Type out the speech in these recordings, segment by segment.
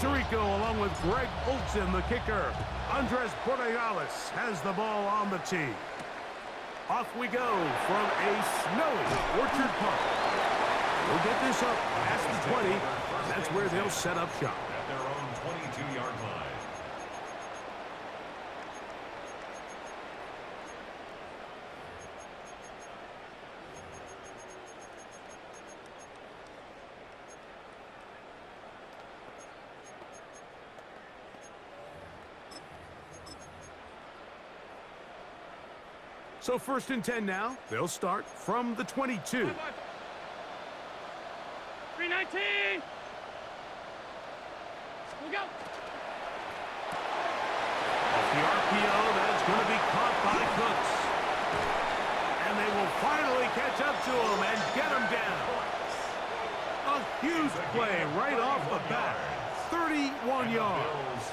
Rico along with Greg Olson, the kicker. Andres Borregales has the ball on the tee. Off we go from a snowy Orchard Park. We'll get this up past the 20. That's where they'll set up shop. At their own 22-yard line. So 1st and 10 now. They'll start from the 22. 319. We'll go. Off the RPO, that's going to be caught by Cooks. And they will finally catch up to him and get him down. A huge play right off the bat. 31 yards.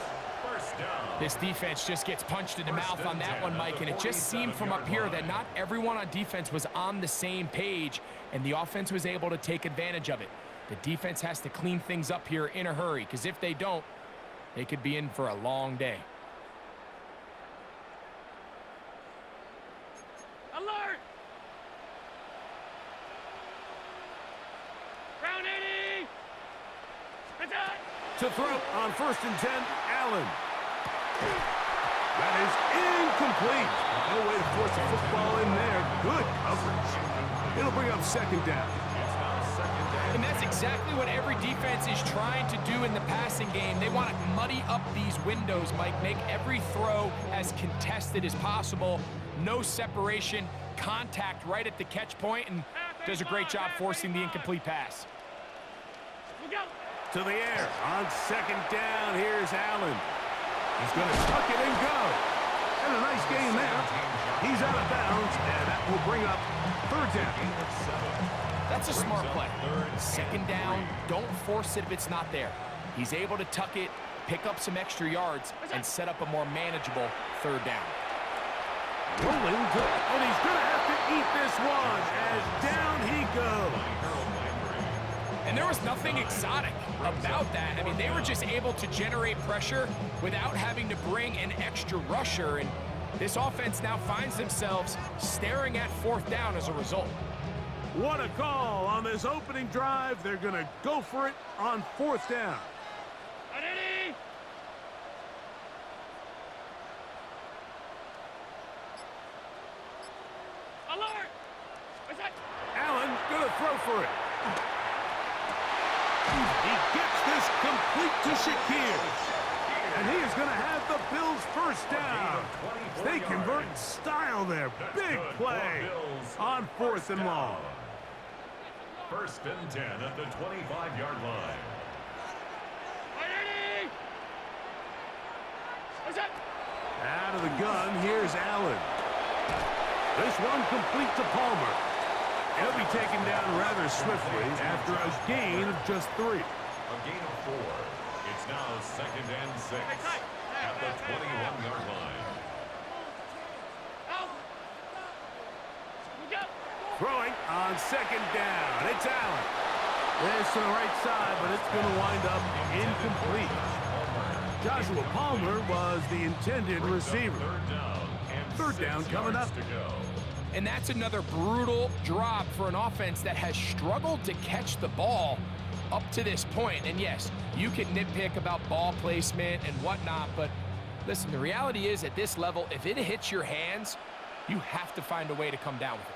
This defense just gets punched in the mouth on that one, Mike, and it just seemed from up here that not everyone on defense was on the same page, and the offense was able to take advantage of it. The defense has to clean things up here in a hurry, because if they don't, they could be in for a long day. Alert! Round 80! Attack! To throw on 1st and 10, Allen. That is incomplete. No way to force a football in there. Good coverage. It'll bring up 2nd down. And that's exactly what every defense is trying to do in the passing game. They want to muddy up these windows, Mike, make every throw as contested as possible. No separation, contact right at the catch point, and does a great job forcing the incomplete pass. We'll go. To the air on 2nd down. Here's Allen. He's going to tuck it and go. And a nice gain there. He's out of bounds, and that will bring up 3rd down. That's a smart play. 2nd down, don't force it if it's not there. He's able to tuck it, pick up some extra yards, and set up a more manageable 3rd down. Rolling good, and he's going to have to eat this one as down he goes. And there was nothing exotic about that. I mean, they were just able to generate pressure without having to bring an extra rusher. And this offense now finds themselves staring at 4th down as a result. What a call on this opening drive. They're going to go for it on 4th down. Ready? Alert! Allen going to throw for it. He gets this complete to Shakir. And he is going to have the Bills' 1st down. They convert in style there. Big play on 4th and long. 1st and 10 at the 25-yard line. Ready? Out of the gun, here's Allen. This one complete to Palmer. He'll be taken down rather swiftly after a gain of just 3. A gain of 4. It's now 2nd and 6 at the 21-yard line. Throwing on 2nd down. It's Allen. This to the right side, but it's going to wind up incomplete. Joshua Palmer was the intended receiver. 3rd down coming up. And that's another brutal drop for an offense that has struggled to catch the ball up to this point. And yes, you can nitpick about ball placement and whatnot, but listen, the reality is at this level, if it hits your hands, you have to find a way to come down with it.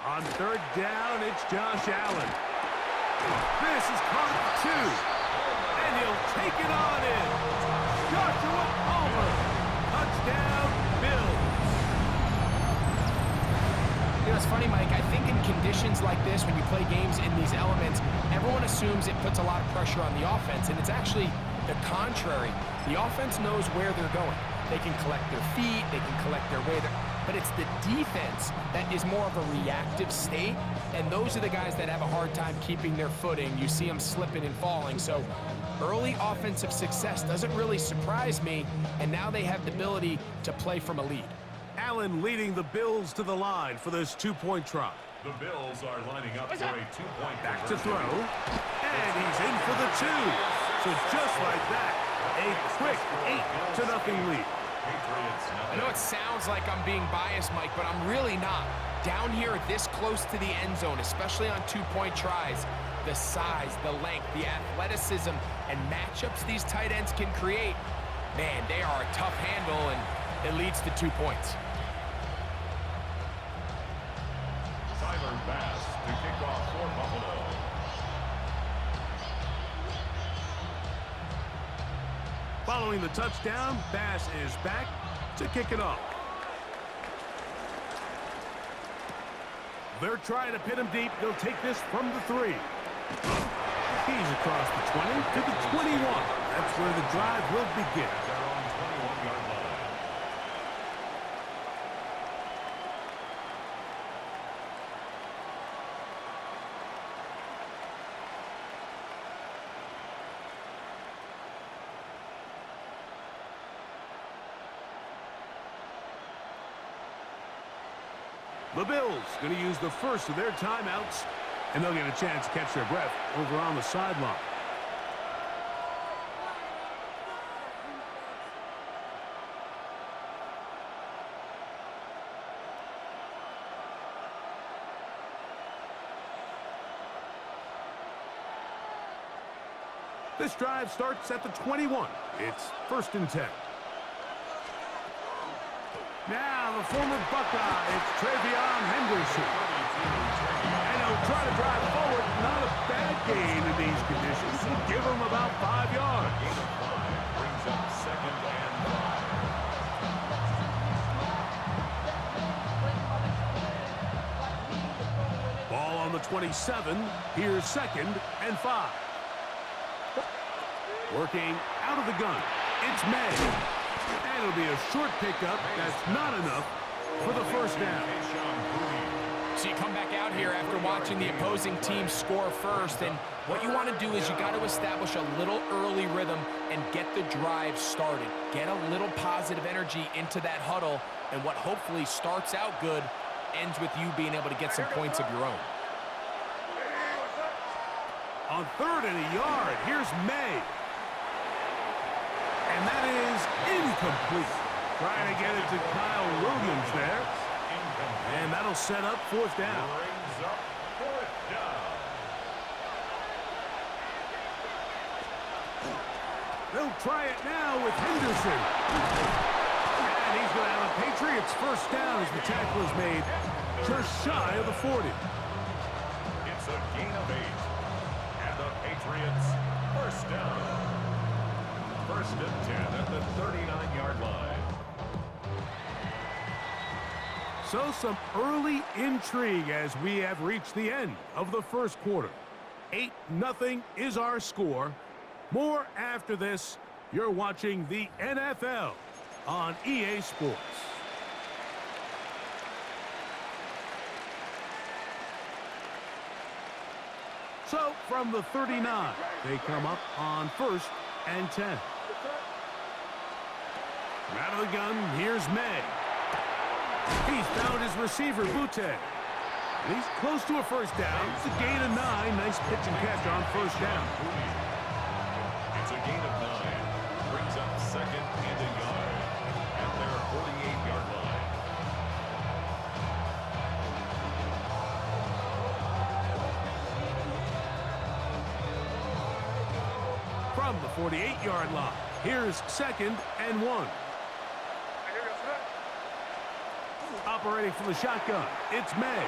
On 3rd down, it's Josh Allen. This is caught 2. And he'll take it on in. Joshua Palmer. Touchdown, Bills. You know, it's funny, Mike. I think in conditions like this, when you play games in these elements, everyone assumes it puts a lot of pressure on the offense, and it's actually the contrary. The offense knows where they're going. They can collect their feet, they can collect their way, but it's the defense that is more of a reactive state, and those are the guys that have a hard time keeping their footing. You see them slipping and falling, so early offensive success doesn't really surprise me, and now they have the ability to play from a lead. Allen leading the Bills to the line for this 2-point try. The Bills are lining up for a 2-point Back to throw, and he's in for the 2. So just like that, a quick 8-0 lead. Patriots I know it sounds like I'm being biased, Mike, but I'm really not. Down here this close to the end zone, especially on two-point tries, the size, the length, the athleticism, and matchups these tight ends can create, man, they are a tough handle, and it leads to 2 points. Tyler Bass to kick off for Buffalo. Following the touchdown, Bass is back to kick it off. They're trying to pin him deep. They'll take this from the 3. He's across the 20 to the 21. That's where the drive will begin. Their own 21-yard line. The Bills going to use the first of their timeouts, and they'll get a chance to catch their breath over on the sideline. This drive starts at the 21. It's 1st and 10. Now the former Buckeye, it's Travion Henderson. And he'll try to drive forward. Not a bad gain in these conditions. We'll give him about 5 yards. Gain of 5 brings up 2nd and 5. Ball on the 27. Here's 2nd and 5. Working out of the gun. It's May. And it'll be a short pickup. That's not enough for the 1st down. So you come back out here after watching the opposing team score first, and what you want to do is you got to establish a little early rhythm and get the drive started. Get a little positive energy into that huddle, and what hopefully starts out good ends with you being able to get some points of your own. On 3rd and a yard, here's May. And that is incomplete. Trying to get it to Kyle Williams there. And that'll set up 4th down. Brings up 4th down. They'll try it now with Henderson. And he's going to have a Patriots 1st down as the tackle is made just shy of the 40. It's a gain of 8. And the Patriots 1st down. 1st and 10 at the 39-yard line. So some early intrigue as we have reached the end of the 1st quarter. 8-0 is our score. More after this. You're watching the NFL on EA Sports. So from the 39, they come up on 1st and 10. Out of the gun, here's May. He's found his receiver, Butte. He's close to a 1st down. It's a gain of 9. Nice pitch and catch on 1st down. It's a gain of 9. Brings up 2nd and a yard at their 48-yard line. From the 48-yard line, here's 2nd and 1. Operating from the shotgun, it's May.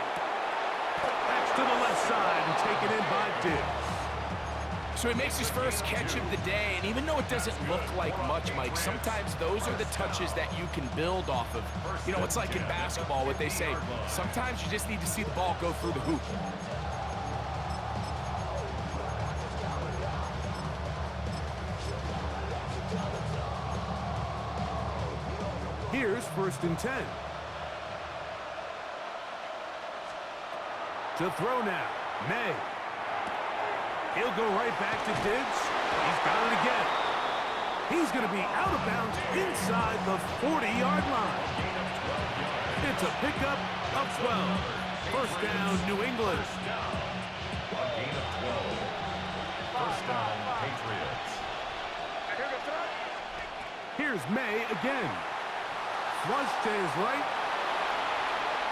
That's to the left side and taken in by Diggs. So he makes his first catch of the day, and even though it doesn't look like much, Mike, sometimes those are the touches that you can build off of. You know, it's like in basketball, what they say, sometimes you just need to see the ball go through the hoop. Here's 1st and 10. To throw now, May. He'll go right back to Diggs. He's got it again. He's going to be out of bounds inside the 40-yard line. It's a pickup of 12. 1st down, New England. A gain of 12. 1st down, Patriots. Here's May again. Flush to his right.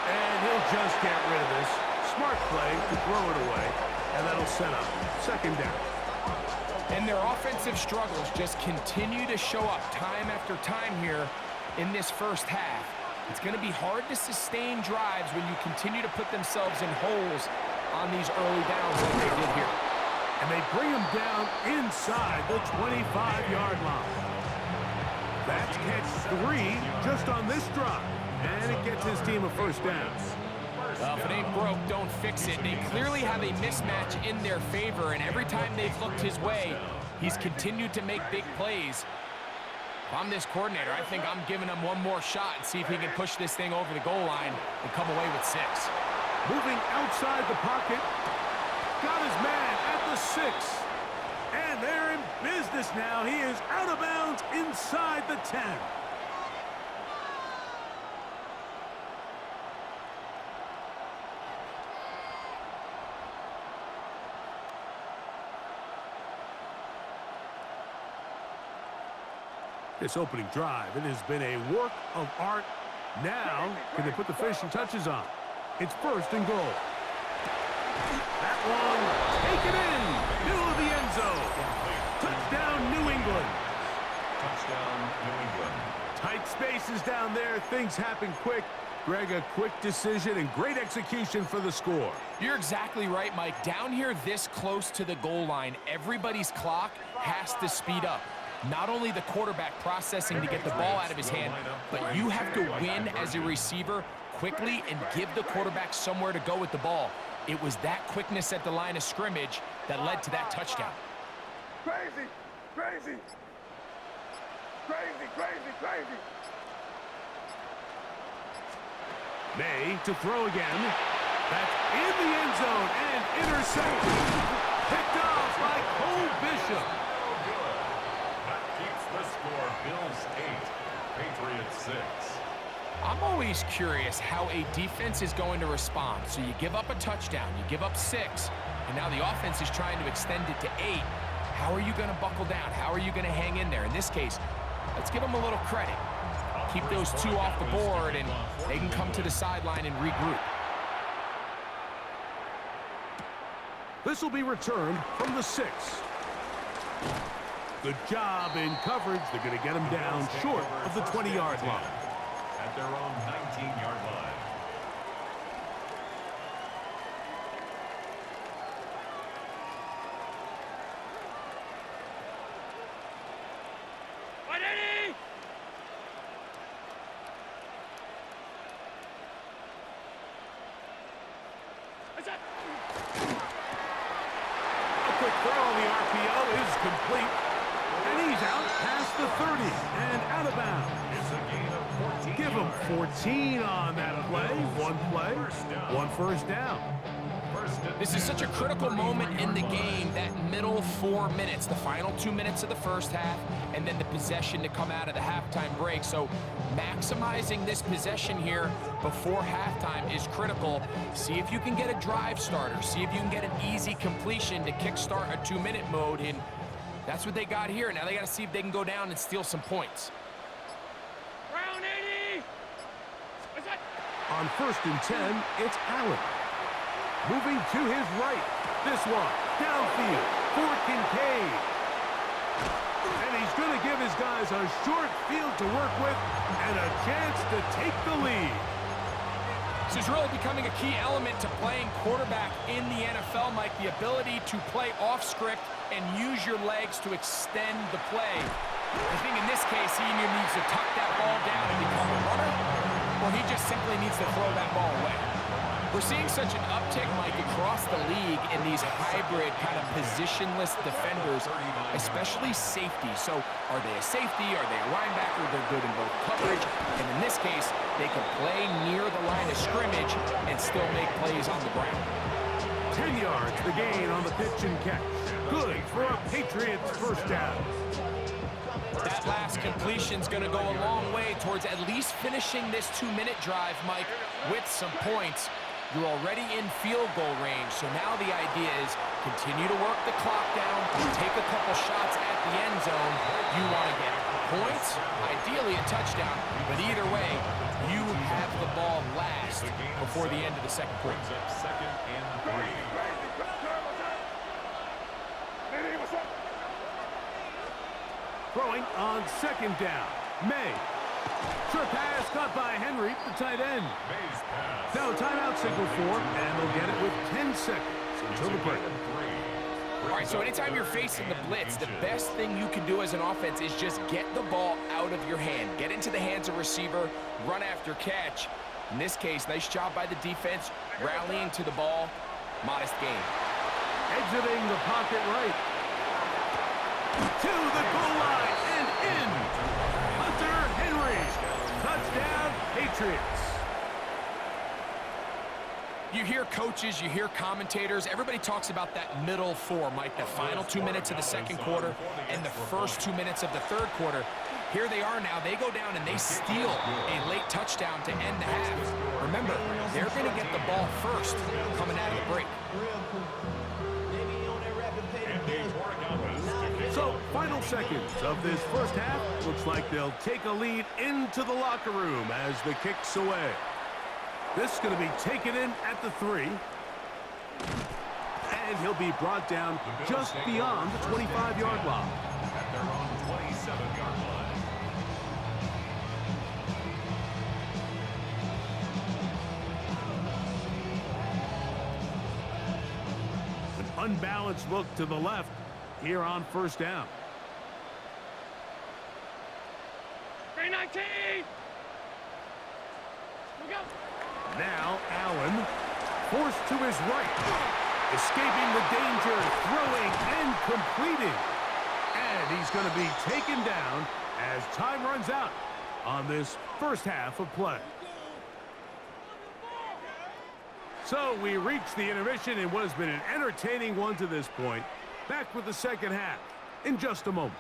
And he'll just get rid of this. Smart play to throw it away. And that'll set up second down. And their offensive struggles just continue to show up time after time here in this first half. It's going to be hard to sustain drives when you continue to put themselves in holes on these early downs like they did here. And they bring him down inside the 25-yard line. That's catch 3 just on this drive. And it gets his team a first down. Well, if it ain't broke, don't fix it. They clearly have a mismatch in their favor, and every time they've looked his way, he's continued to make big plays. If I'm this coordinator, I think I'm giving him one more shot and see if he can push this thing over the goal line and come away with 6. Moving outside the pocket. Got his man at the 6. And they're in business now. He is out of bounds inside the 10. This opening drive, it has been a work of art. Now, can they put the finishing touches on? It's first and goal. That one, taken in, middle of the end zone. Touchdown, New England. Touchdown, New England. Tight spaces down there. Things happen quick. Greg, a quick decision and great execution for the score. You're exactly right, Mike. Down here this close to the goal line, everybody's clock has to speed up. Not only the quarterback processing to get the ball out of his hand, but you have to win as a receiver quickly and give the quarterback somewhere to go with the ball. It was that quickness at the line of scrimmage that led to that touchdown. Crazy, crazy, crazy, crazy, crazy. May to throw again. That's in the end zone and intercepted. Picked off by Cole Bishop. That keeps the score. Bills 8, Patriots 6. I'm always curious how a defense is going to respond. So you give up a touchdown, you give up 6, and now the offense is trying to extend it to 8. How are you going to buckle down? How are you going to hang in there? In this case, let's give them a little credit. Keep those 2 off the board, and they can come to the sideline and regroup. This will be returned from the 6. Good job in coverage. They're going to get him down short of the 20-yard line. At their own 19-yard line. Ready? What's that? A quick throw on the RPO is complete. And he's out past the 30 and out of bounds. It's a gain of 14. Give him 14 on that play. One play, one first down. This is such a critical moment in the game, that middle 4 minutes, the final 2 minutes of the first half, and then the possession to come out of the halftime break. So maximizing this possession here before halftime is critical. See if you can get a drive starter. See if you can get an easy completion to kickstart a 2-minute mode, and that's what they got here. Now they got to see if they can go down and steal some points. Round 80. What's that? On first and 10, it's Allen. Moving to his right. This one, downfield for Kincaid. And he's going to give his guys a short field to work with and a chance to take the lead. This is really becoming a key element to playing quarterback in the NFL, Mike, the ability to play off script and use your legs to extend the play. I think in this case, he either needs to tuck that ball down and become a runner, or he just simply needs to throw that ball away. We're seeing such an uptick, Mike, across the league in these hybrid kind of positionless defenders, especially safety. So are they a safety? Are they a linebacker? They're good in both coverage. And in this case, they can play near the line of scrimmage and still make plays on the ground. 10 yards the gain on the pitch and catch. Good for a Patriots first down. That last completion's going to go a long way towards at least finishing this 2-minute drive, Mike, with some points. You're already in field goal range, so now the idea is continue to work the clock down, take a couple shots at the end zone. You want to get points, ideally a touchdown, but either way, you have the ball last before the end of the second quarter. Second and 3. Throwing on second down. May. Short pass caught by Henry, the tight end. May's pass. Now timeout signal for him, and they'll get it with 10 seconds until the break. All right, so anytime you're facing the blitz, the best thing you can do as an offense is just get the ball out of your hand. Get into the hands of receiver, run after catch. In this case, nice job by the defense, rallying to the ball. Modest gain. Exiting the pocket right. To the goal line and in. Hunter Henry. Touchdown, Patriots. You hear coaches, you hear commentators, everybody talks about that middle four, Mike, the final 2 minutes of the second quarter and the first 2 minutes of the third quarter. Here they are now. They go down and they steal a late touchdown to end the half. Remember, they're going to get the ball first coming out of the break. So, final seconds of this first half. Looks like they'll take a lead into the locker room as the kick's away. This is going to be taken in at the 3. And he'll be brought down just beyond the 25-yard line. At their own 27-yard line. An unbalanced look to the left here on first down. 319! We go! Now Allen, forced to his right, escaping the danger, throwing and completing. And he's going to be taken down as time runs out on this first half of play. So we reach the intermission in what has been an entertaining one to this point. Back with the second half in just a moment.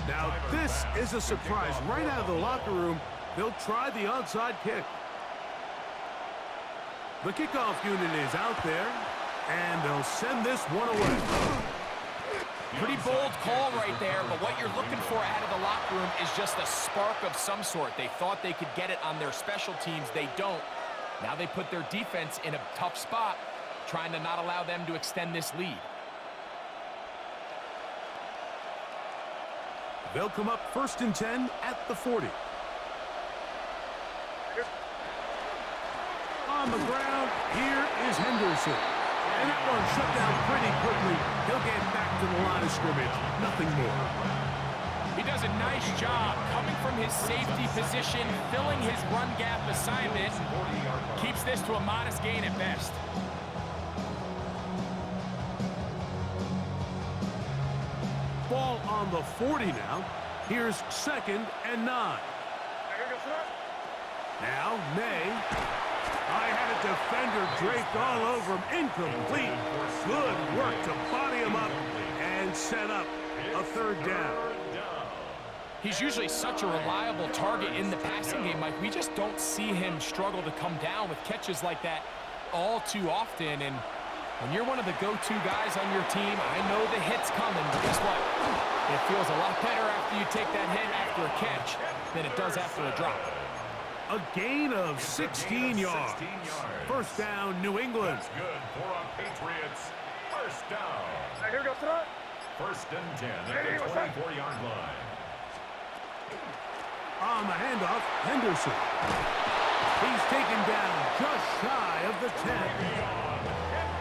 Now, this is a surprise. Right out of the locker room, they'll try the onside kick. The kickoff unit is out there, and they'll send this one away. Pretty bold call right there, but what you're looking for out of the locker room is just a spark of some sort. They thought they could get it on their special teams. They don't. Now they put their defense in a tough spot, trying to not allow them to extend this lead. They'll come up 1st and 10 at the 40. On the ground, here is Henderson. And that one shut down pretty quickly. He'll get back to the line of scrimmage. Nothing more. He does a nice job coming from his safety position, filling his run gap assignment. Keeps this to a modest gain at best. Ball on the 40 now. Here's 2nd and 9. Now, May. I had a defender draped all over him. Incomplete. Good work to body him up and set up a 3rd down. He's usually such a reliable target in the passing game, Mike. We just don't see him struggle to come down with catches like that all too often. And when you're one of the go-to guys on your team, I know the hit's coming, but guess what? It feels a lot better after you take that hit after a catch than it does after a drop. A gain of 16 yards. First down, New England. That's good for our Patriots. First down. Here goes throw it. 1st and 10 at the 24-yard line. On the handoff, Henderson. He's taken down just shy of the 10.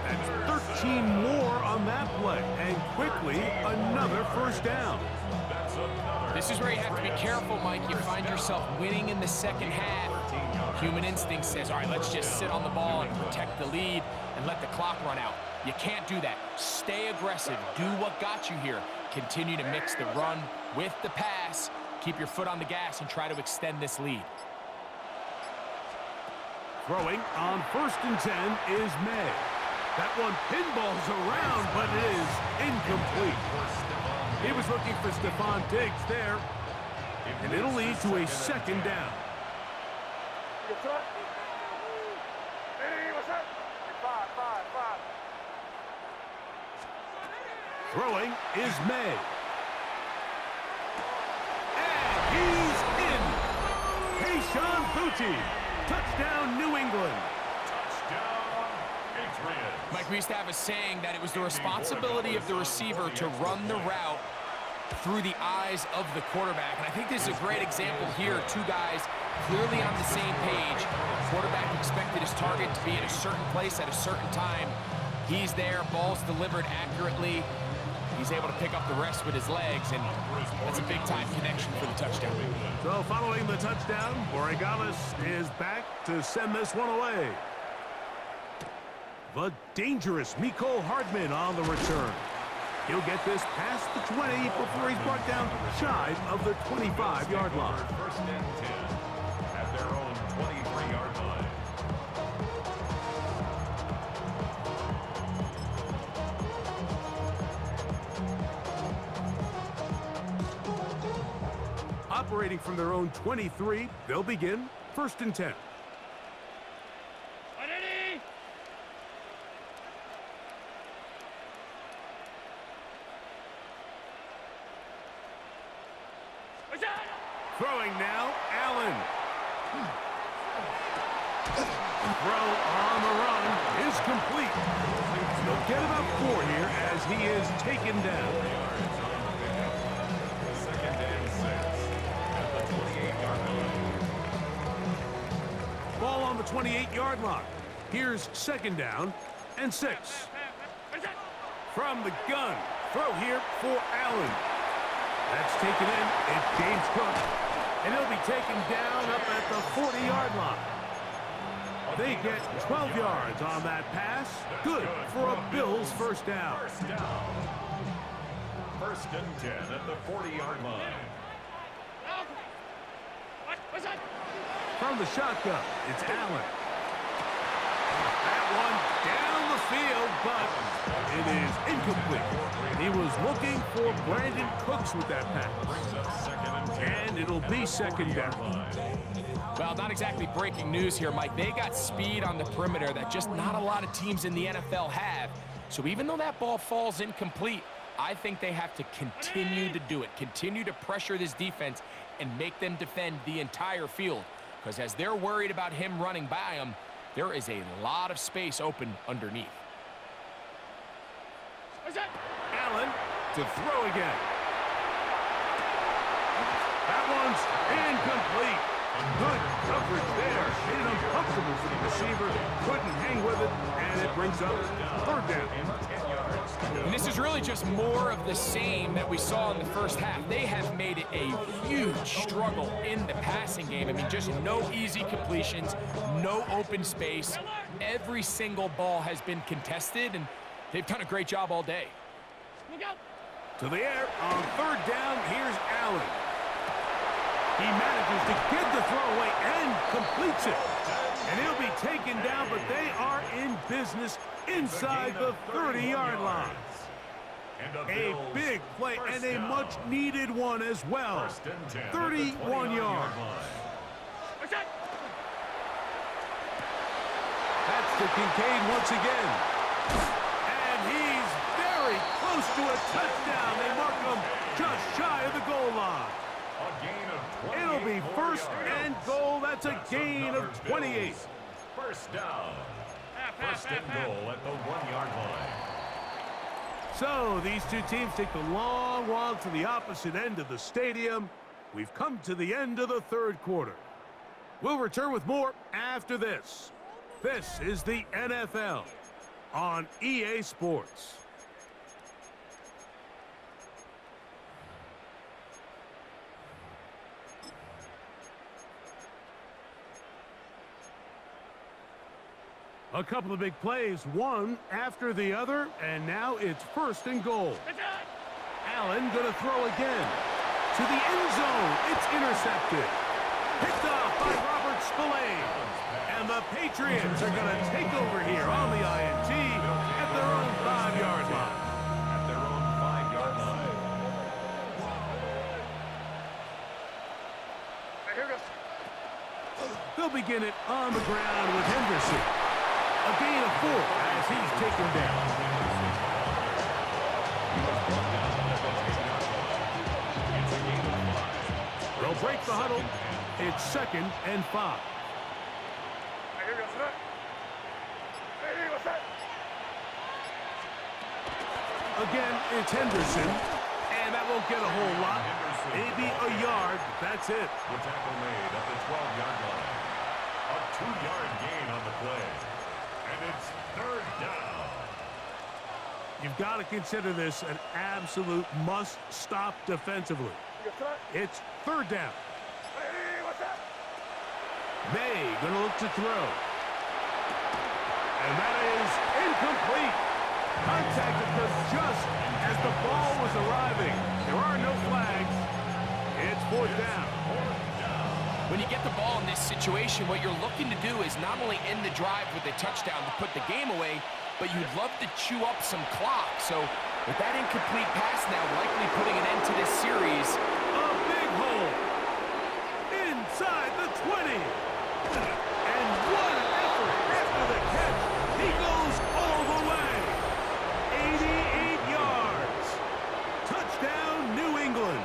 That's 13 more on that play. And quickly, another first down. This is where you have to be careful, Mike. You find yourself winning in the second half. Human instinct says, all right, let's just sit on the ball and protect the lead and let the clock run out. You can't do that. Stay aggressive. Do what got you here. Continue to mix the run with the pass. Keep your foot on the gas and try to extend this lead. Throwing on 1st and 10 is May. That one pinballs around, but it is incomplete. He was looking for Stephon Diggs there. And it'll lead to a second down. Hey, what's up? Five. Throwing is May. And he's in. Kayshon Boutte. Touchdown, New England. Touchdown, Patriots. Mike, we used to have a saying that it was the responsibility of the receiver to run the route through the eyes of the quarterback. And I think this is a great example here. Two guys clearly on the same page. The quarterback expected his target to be in a certain place at a certain time. He's there, ball's delivered accurately. He's able to pick up the rest with his legs, and that's a big-time connection for the touchdown. So following the touchdown, Borregales is back to send this one away. The dangerous Mecole Hardman on the return. He'll get this past the 20 before he's brought down shy of the 25-yard line. First and 10 at their own 23-yard line. Operating from their own 23, they'll begin first and 10. Ready? What's that? Throwing now, Allen. Throw on the run is complete. He'll get about 4 here as he is taken down. Second and 6 at the 28-yard line. Ball on the 28-yard line. Here's second down and 6. What's that? From the gun, throw here for Allen. That's taken in. It's James Cook. And he'll be taken down up at the 40-yard line. They get 12 yards on that pass. Good for a Bills first down. First down. First and 10 at the 40-yard line. What's that? From the shotgun, it's Allen. That one down the field, but it is incomplete. He was looking for Brandon Cooks with that pass. Brings up second and 10. And it'll be second down. Well, not exactly breaking news here, Mike. They got speed on the perimeter that just not a lot of teams in the NFL have. So even though that ball falls incomplete, I think they have to continue to do it, continue to pressure this defense and make them defend the entire field. Because as they're worried about him running by them, there is a lot of space open underneath. What's that? Allen to throw again. That one's incomplete. Good coverage there. Made it uncomfortable for the receiver. Couldn't hang with it, and it brings up third down. And this is really just more of the same that we saw in the first half. They have made it a huge struggle in the passing game. I mean, just no easy completions, no open space. Every single ball has been contested, and they've done a great job all day. Look out. To the air on third down. Here's Allen. He manages to get the throw away and completes it. And he'll be taken down, but they are in business inside the 30-yard line. A big play and a much-needed one as well. 31 yards. What's that? That's to Kincaid once again. And he's very close to a touchdown. They mark him just shy of the goal line. It'll be first and goal. That's a gain of 28. First down. First and goal at the 1-yard line. So these two teams take the long walk to the opposite end of the stadium. We've come to the end of the third quarter. We'll return with more after this. This is the NFL on EA Sports. A couple of big plays, one after the other, and now it's first and goal. Allen gonna throw again. To the end zone, it's intercepted. Picked off by Robert Spillane. And the Patriots are gonna take over here on the INT at their own 5-yard line. At their own 5-yard line. They'll begin it on the ground with Henderson. A gain of 4 as he's taken down. They'll break the huddle. It's 2nd and 5. Again, it's Henderson, and that won't get a whole lot. Maybe a yard, that's it. The tackle made at the 12-yard line. A 2-yard gain on the play. And it's 3rd down. You've got to consider this an absolute must-stop defensively. It's 3rd down. May gonna look to throw. And that is incomplete. Contact occurred just as the ball was arriving. There are no flags. It's 4th down. When you get the ball in this situation, what you're looking to do is not only end the drive with a touchdown to put the game away, but you'd love to chew up some clock. So with that incomplete pass now likely putting an end to this series. A big hole. Inside the 20. And what an effort after the catch. He goes all the way. 88 yards. Touchdown, New England.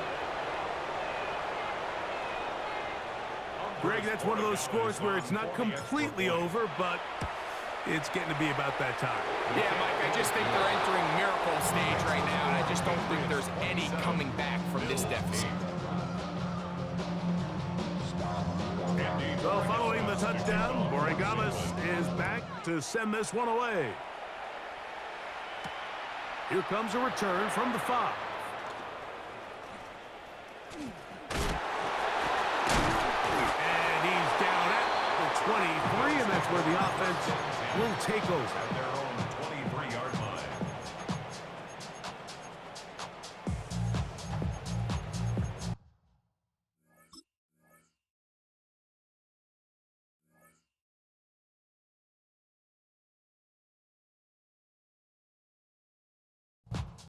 Greg, that's one of those scores where it's not completely over, but it's getting to be about that time. Yeah, Mike, I just think they're entering miracle stage right now, and I just don't think there's any coming back from this deficit. So following the touchdown, Borregales is back to send this one away. Here comes a return from the 5. And he's down at the 23, and that's where the offense will take over.